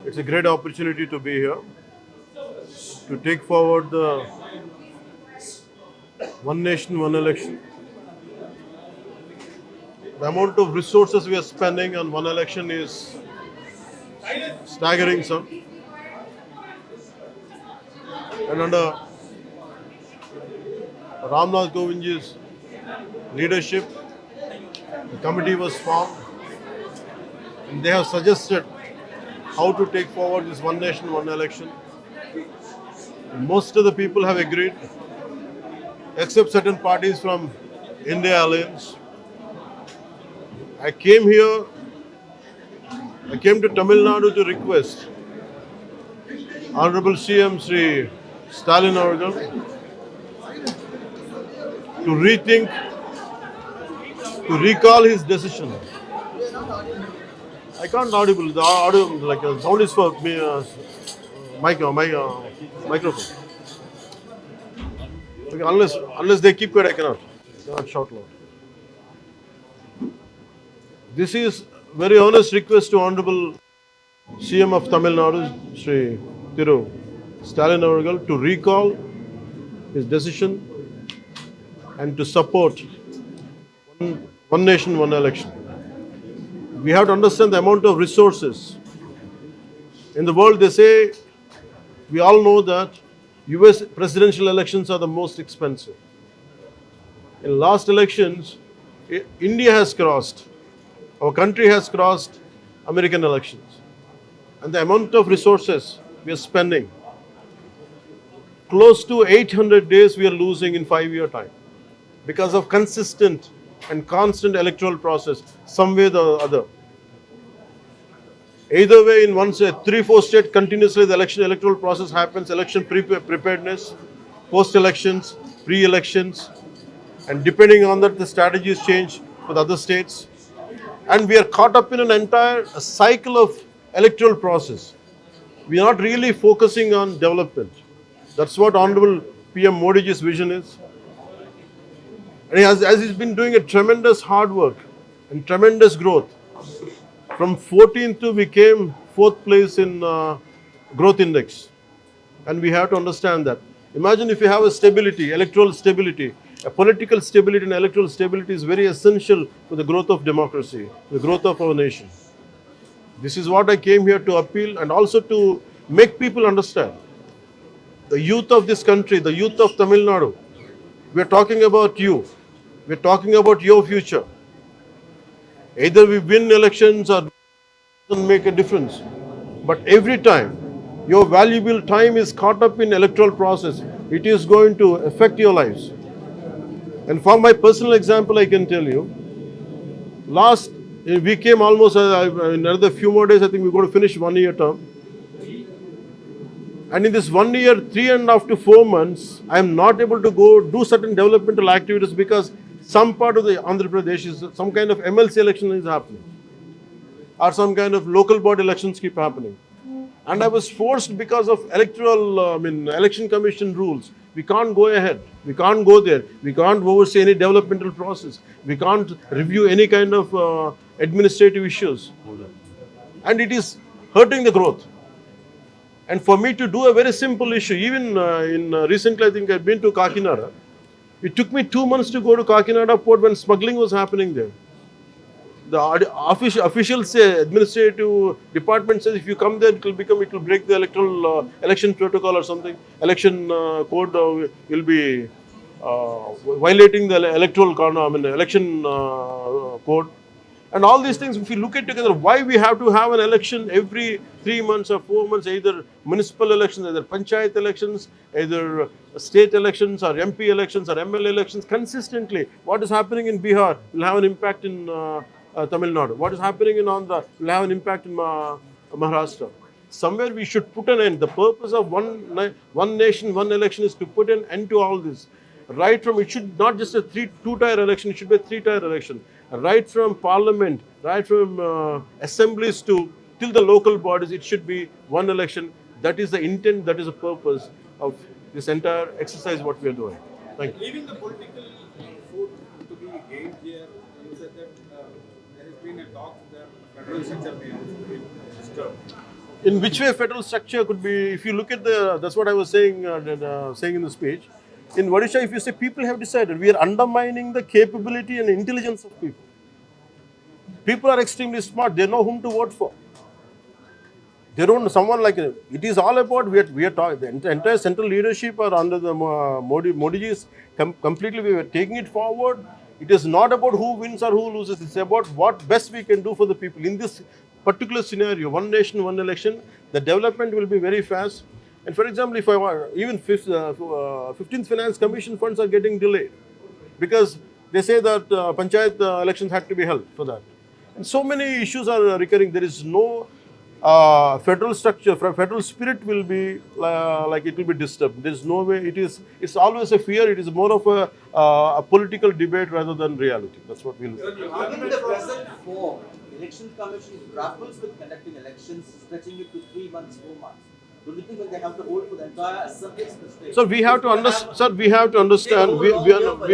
It's a great opportunity to be here to take forward the one nation, one election. The amount of resources we are spending on one election is staggering some. And under Ramnath Kovindji's leadership, the committee was formed and they have suggested how to take forward this one nation, one election. Most of the people have agreed, except certain parties from India Alliance. I came here, I came to Tamil Nadu to request Honorable CM Shri Stalin Avargal to rethink, to recall his decision. I can't audible. The audio, like sound is for me, microphone. Okay, unless they keep quiet, I cannot shout loud. This is very honest request to Honorable CM of Tamil Nadu, Shri Thiru Stalin Avargal, to recall his decision and to support one nation, one election. We have to understand the amount of resources. In the world, they say, we all know that US presidential elections are the most expensive. In last elections, India has crossed, our country has crossed American elections. And the amount of resources we are spending, close to 800 days we are losing in 5-year time because of consistent and constant electoral process, some way or the other. Either way, in one state, 3-4 states continuously the electoral process happens, election preparedness, post-elections, pre-elections, and depending on that, the strategies change for the other states. And we are caught up in an entire cycle of electoral process. We are not really focusing on development. That's what Honorable PM Modi's vision is. And as he's been doing a tremendous hard work and tremendous growth. From 14th to we came 4th place in growth index. And we have to understand that. Imagine if you have a stability, electoral stability, a political stability and electoral stability is very essential for the growth of democracy, the growth of our nation. This is what I came here to appeal and also to make people understand. The youth of this country, the youth of Tamil Nadu, we are talking about you. We are talking about your future. Either we win elections or doesn't make a difference. But every time your valuable time is caught up in electoral process, it is going to affect your lives. And from my personal example, I can tell you, we came almost in another few more days, I think we're going to finish 1-year term. And in this 1 year, 3.5 to 4 months, I am not able to go do certain developmental activities because some part of the Andhra Pradesh is some kind of MLC election is happening. Or some kind of local board elections keep happening. And I was forced because of election commission rules. We can't go ahead. We can't go there. We can't oversee any developmental process. We can't review any kind of administrative issues. And it is hurting the growth. And for me to do a very simple issue, even recently I think I've been to Kakinada. It took me 2 months to go to Kakinada port when smuggling was happening there. The officials say, administrative department says if you come there, it will break the election protocol or something. Election code will be violating the election code. And all these things, if you look at together, why we have to have an election every 3 months or 4 months, either municipal elections, either panchayat elections, either state elections or MP elections or MLA elections consistently. What is happening in Bihar will have an impact in Tamil Nadu. What is happening in Andhra will have an impact in Maharashtra. Somewhere we should put an end. The purpose of one nation, one election is to put an end to all this. Right from, it should not just a two-tier election, it should be a 3-tier election. Right from parliament, right from assemblies till the local bodies, it should be one election. That is the intent, that is the purpose of this entire exercise what we are doing. Thank you. Leaving the political food to be gained here, you said that there has been a talk that federal structure may also be disturbed. In which way federal structure could be, if you look at that's what I was saying, saying in the speech. In Odisha, if you say people have decided, we are undermining the capability and intelligence of people. People are extremely smart. They know whom to vote for. They don't, someone like, it is all about, we are talking, the entire central leadership are under the Modi ji's completely, we are taking it forward. It is not about who wins or who loses. It's about what best we can do for the people. In this particular scenario, one nation, one election, the development will be very fast. And for example, if I want, even 15th Finance Commission funds are getting delayed because they say that panchayat elections had to be held for that. And so many issues are recurring. There is no federal structure, federal spirit will be like it will be disturbed. There is no way. It's always a fear. It is more of a political debate rather than reality. That's what we'll. Given the present form, election commission grapples with conducting elections, stretching it to 3 months, 4 months. Do you think that they have to hold for the entire assembly in the state? So we have to understand. Sir, we have to understand. We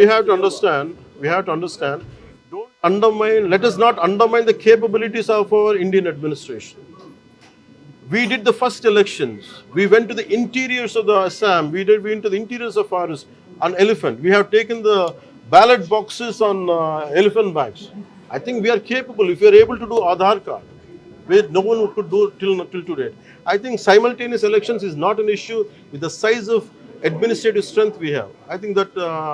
have to understand. We have to understand. Don't undermine. Let us not undermine the capabilities of our Indian administration. We did the first elections. We went to the interiors of the Assam. We went to the interiors of forest on elephant. We have taken the ballot boxes on elephant bags. I think we are capable. If we are able to do Aadhaar card, which no one could do till today. I think simultaneous elections is not an issue with the size of administrative strength we have. I think that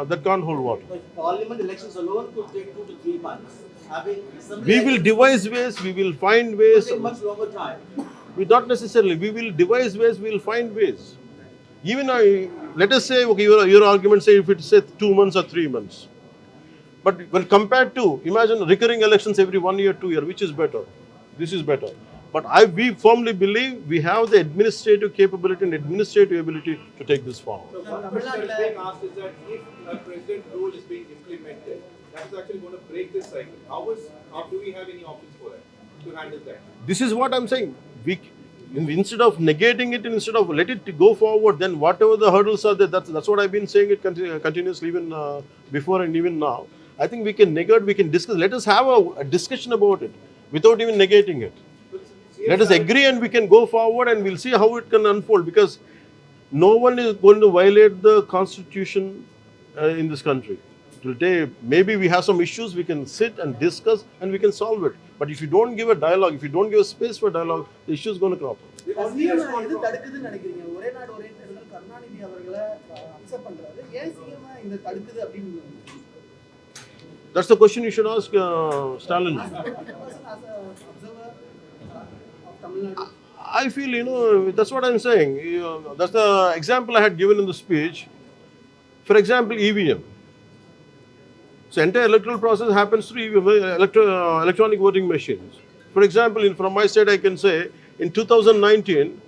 that can't hold water. But parliament elections alone could take 2 to 3 months. Having assembly We will devise ways. We will find ways. take much longer time. We not necessarily. We will devise ways. We will find ways. Even let us say, okay, your argument say if it say 2 months or 3 months. But when compared to, imagine recurring elections every 1 year, 2 year, which is better? This is better. But we firmly believe we have the administrative capability and administrative ability to take this forward. So one question that is being asked is that if a president rule is being implemented, that's actually going to break this cycle. How do we have any options for that, to handle that? This is what I'm saying. Instead of negating it, instead of let it go forward, then whatever the hurdles are there, that's what I've been saying it continuously even before and even now. I think we can negate, we can discuss. Let us have a discussion about it without even negating it. Let us agree and we can go forward and we'll see how it can unfold, because no one is going to violate the constitution in this country. Today, maybe we have some issues, we can sit and discuss and we can solve it. But if you don't give a dialogue, if you don't give a space for dialogue, the issue is going to crop up. The only CM response எது from தடுக்குதுன்னு நினைக்கிறீங்க? ஒரே நாடு ஒரே தேர்தல் கருணாநிதி அவர்களை accept பண்றாரு. ஏன் CM இந்த தடுக்குது அப்படின்னு? That's the question you should ask Stalin. As a observer of Tamil Nadu. I feel, that's what I'm saying. That's the example I had given in the speech. For example, EVM. So entire electoral process happens through EVM, electronic voting machines. For example, from my side, I can say in 2019,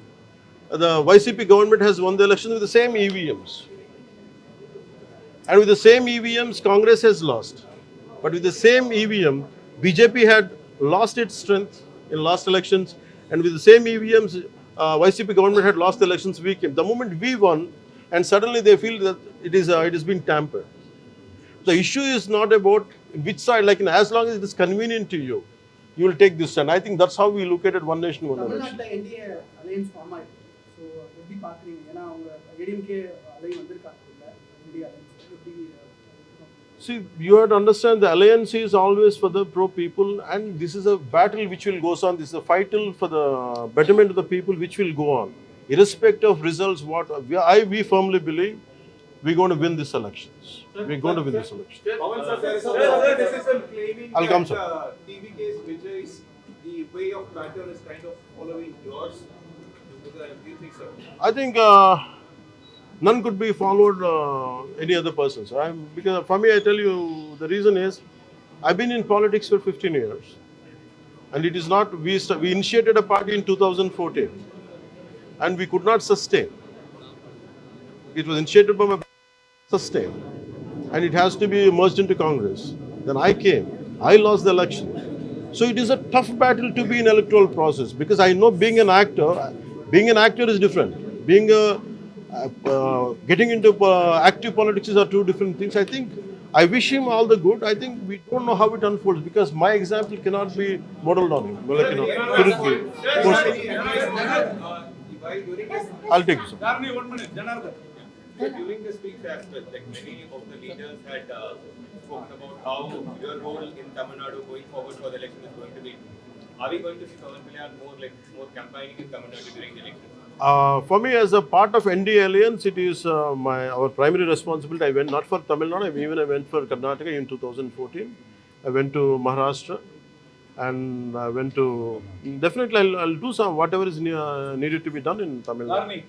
the YCP government has won the election with the same EVMs. And with the same EVMs, Congress has lost. But with the same EVM, BJP had lost its strength in last elections. And with the same EVMs, YCP government had lost the elections. We came. The moment we won, and suddenly they feel that it has been tampered. The issue is not about which side, like as long as it is convenient to you, you will take this stand. I think that's how we look at it, one nation, one election. தமிழ்நாட்டுல NDA alliance form ஆயிருக்கு. So எப்படி பார்க்குறீங்க? ஏன்னா அவங்க ADMK அலை வந்திருக்காங்க இல்ல NDA alliance எப்படி? See, you have to understand the alliance is always for the pro people, and this is a battle which will go on. This is a fight for the betterment of the people which will go on. Irrespective of results, we firmly believe we're going to win these elections. We're going to win this election. Pawan sir, there is a criticism claiming I'll come, sir. that TVK's Vijay's the way of pattern is kind of following yours. Do you think so? I think none could be followed any other person. So because for me, I tell you, the reason is I've been in politics for 15 years, and it is not. We initiated a party in 2014, and we could not sustain. It was initiated by my sustain, and it has to be merged into Congress. Then I came. I lost the election. So it is a tough battle to be in electoral process, because I know being an actor is different. Being getting into active politics are two different things. I think I wish him all the good. I think we don't know how it unfolds because my example cannot be modeled on him. Like, couldn't be. While during this, I'll take this. so during the speech as well, like many of the leaders had spoken about how your role in Tamil Nadu going forward for the election is going to be. Are we going to see Pawan Kalyan more campaigning in Tamil Nadu during the election? For me, as a part of NDA alliance, it is our primary responsibility. I went not for Tamil Nadu, I went for Karnataka in 2014. I went to Maharashtra, and I went to definitely I'll do some whatever is needed to be done in Tamil Nadu.